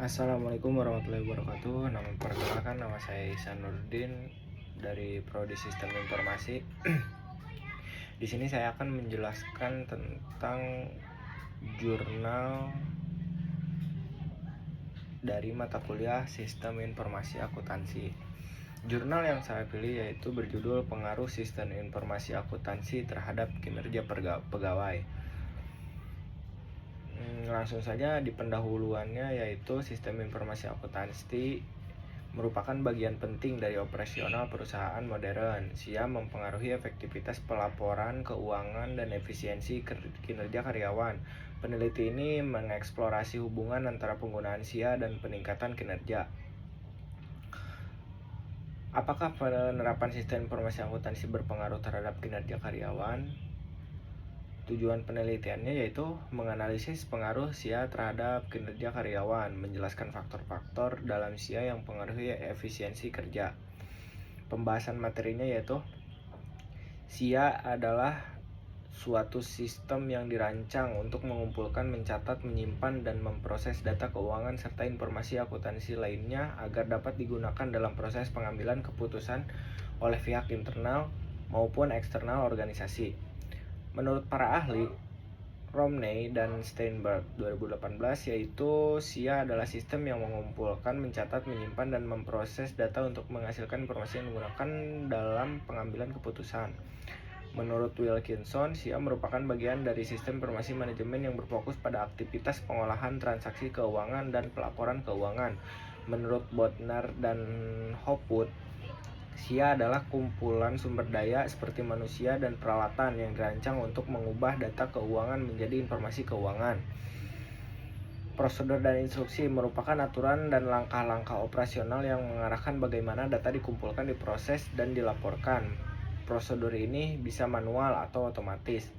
Assalamualaikum warahmatullahi wabarakatuh. Perkenalkan, nama saya Ihsanuddin dari Prodi Sistem Informasi. Di sini saya akan menjelaskan tentang jurnal dari mata kuliah Sistem Informasi Akuntansi. Jurnal yang saya pilih yaitu berjudul Pengaruh Sistem Informasi Akuntansi terhadap Kinerja Pegawai. Langsung saja di pendahuluannya, yaitu sistem informasi akuntansi merupakan bagian penting dari operasional perusahaan modern. SIA mempengaruhi efektivitas pelaporan keuangan dan efisiensi kinerja karyawan. Peneliti ini mengeksplorasi hubungan antara penggunaan SIA dan peningkatan kinerja. Apakah penerapan sistem informasi akuntansi berpengaruh terhadap kinerja karyawan? Tujuan penelitiannya yaitu menganalisis pengaruh SIA terhadap kinerja karyawan, menjelaskan faktor-faktor dalam SIA yang mempengaruhi efisiensi kerja. Pembahasan materinya yaitu SIA adalah suatu sistem yang dirancang untuk mengumpulkan, mencatat, menyimpan, dan memproses data keuangan serta informasi akuntansi lainnya agar dapat digunakan dalam proses pengambilan keputusan oleh pihak internal maupun eksternal organisasi. Menurut para ahli, Romney dan Steinberg 2018, yaitu SIA adalah sistem yang mengumpulkan, mencatat, menyimpan, dan memproses data untuk menghasilkan informasi yang digunakan dalam pengambilan keputusan. Menurut Wilkinson, SIA merupakan bagian dari sistem informasi manajemen yang berfokus pada aktivitas pengolahan transaksi keuangan dan pelaporan keuangan. Menurut Bodnar dan Hopwood, SIA adalah kumpulan sumber daya seperti manusia dan peralatan yang dirancang untuk mengubah data keuangan menjadi informasi keuangan. Prosedur dan instruksi merupakan aturan dan langkah-langkah operasional yang mengarahkan bagaimana data dikumpulkan, diproses, dan dilaporkan. Prosedur ini bisa manual atau otomatis.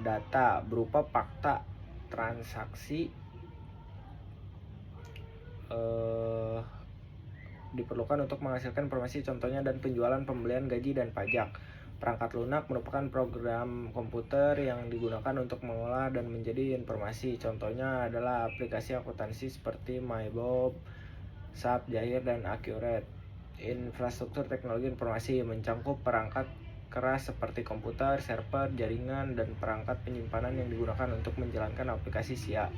Data berupa fakta transaksi diperlukan untuk menghasilkan informasi, contohnya dan penjualan, pembelian, gaji, dan pajak. Perangkat lunak merupakan program komputer yang digunakan untuk mengolah dan menjadi informasi. Contohnya adalah aplikasi akuntansi seperti MyBob, SAP, Jahir, dan Accurate. Infrastruktur teknologi informasi mencangkup perangkat keras seperti komputer, server, jaringan, dan perangkat penyimpanan yang digunakan untuk menjalankan aplikasi SIA.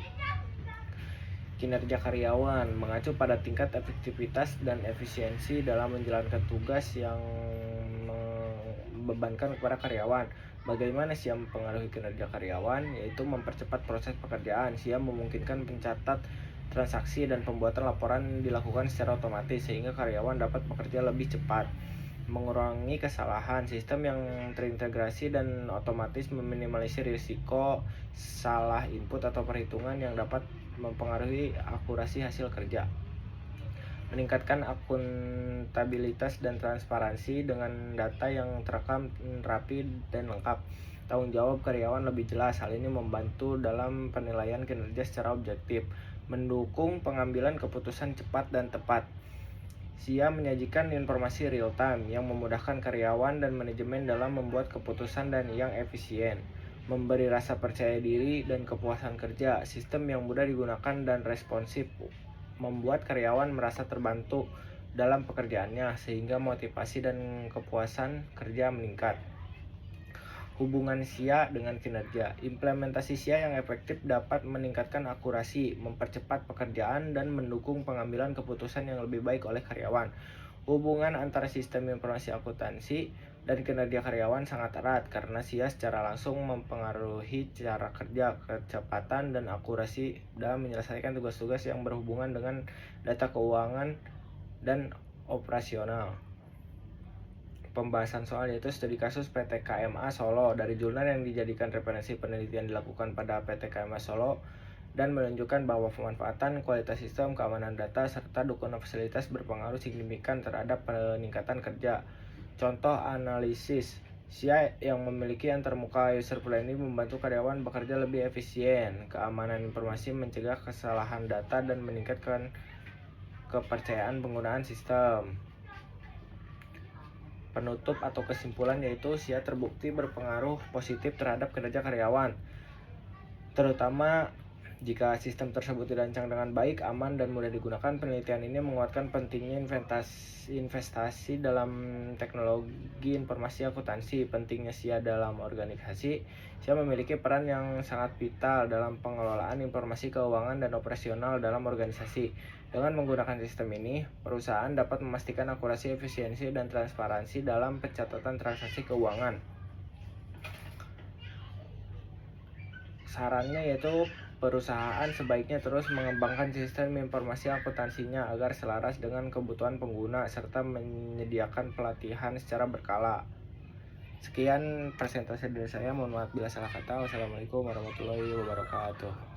Kinerja karyawan mengacu pada tingkat efektivitas dan efisiensi dalam menjalankan tugas yang membebankan kepada karyawan. Bagaimana SIA mempengaruhi kinerja karyawan? Yaitu mempercepat proses pekerjaan. SIA memungkinkan pencatat transaksi dan pembuatan laporan dilakukan secara otomatis sehingga karyawan dapat bekerja lebih cepat. Mengurangi kesalahan. Sistem yang terintegrasi dan otomatis meminimalisir risiko salah input atau perhitungan yang dapat mempengaruhi akurasi hasil kerja. Meningkatkan akuntabilitas dan transparansi dengan data yang terekam rapi dan lengkap. Tanggung jawab karyawan lebih jelas. Hal ini membantu dalam penilaian kinerja secara objektif. Mendukung pengambilan keputusan cepat dan tepat. SIA menyajikan informasi real time yang memudahkan karyawan dan manajemen dalam membuat keputusan dan yang efisien. Memberi rasa percaya diri dan kepuasan kerja. Sistem yang mudah digunakan dan responsif membuat karyawan merasa terbantu dalam pekerjaannya sehingga motivasi dan kepuasan kerja meningkat. Hubungan SIA dengan kinerja. Implementasi SIA yang efektif dapat meningkatkan akurasi, mempercepat pekerjaan, dan mendukung pengambilan keputusan yang lebih baik oleh karyawan. Hubungan antara sistem informasi akuntansi dan kinerja karyawan sangat erat karena SIA secara langsung mempengaruhi cara kerja, kecepatan, dan akurasi dalam menyelesaikan tugas-tugas yang berhubungan dengan data keuangan dan operasional. Pembahasan soal yaitu studi kasus PT KMA Solo dari jurnal yang dijadikan referensi penelitian dilakukan pada PT KMA Solo dan menunjukkan bahwa pemanfaatan kualitas sistem keamanan data serta dukungan fasilitas berpengaruh signifikan terhadap peningkatan kerja. Contoh analisis SIA yang memiliki antarmuka user friendly membantu karyawan bekerja lebih efisien. Keamanan informasi mencegah kesalahan data dan meningkatkan kepercayaan penggunaan sistem. Penutup atau kesimpulan yaitu SIA terbukti berpengaruh positif terhadap kinerja karyawan, terutama Jika sistem tersebut dirancang dengan baik, aman, dan mudah digunakan, penelitian ini menguatkan pentingnya investasi dalam teknologi informasi akuntansi. Pentingnya SIA dalam organisasi. SIA memiliki peran yang sangat vital dalam pengelolaan informasi keuangan dan operasional dalam organisasi. Dengan menggunakan sistem ini, perusahaan dapat memastikan akurasi, efisiensi, dan transparansi dalam pencatatan transaksi keuangan. Sarannya yaitu perusahaan sebaiknya terus mengembangkan sistem informasi akuntansinya agar selaras dengan kebutuhan pengguna serta menyediakan pelatihan secara berkala. Sekian presentasi dari saya. Mohon maaf bila salah kata. Wassalamualaikum warahmatullahi wabarakatuh.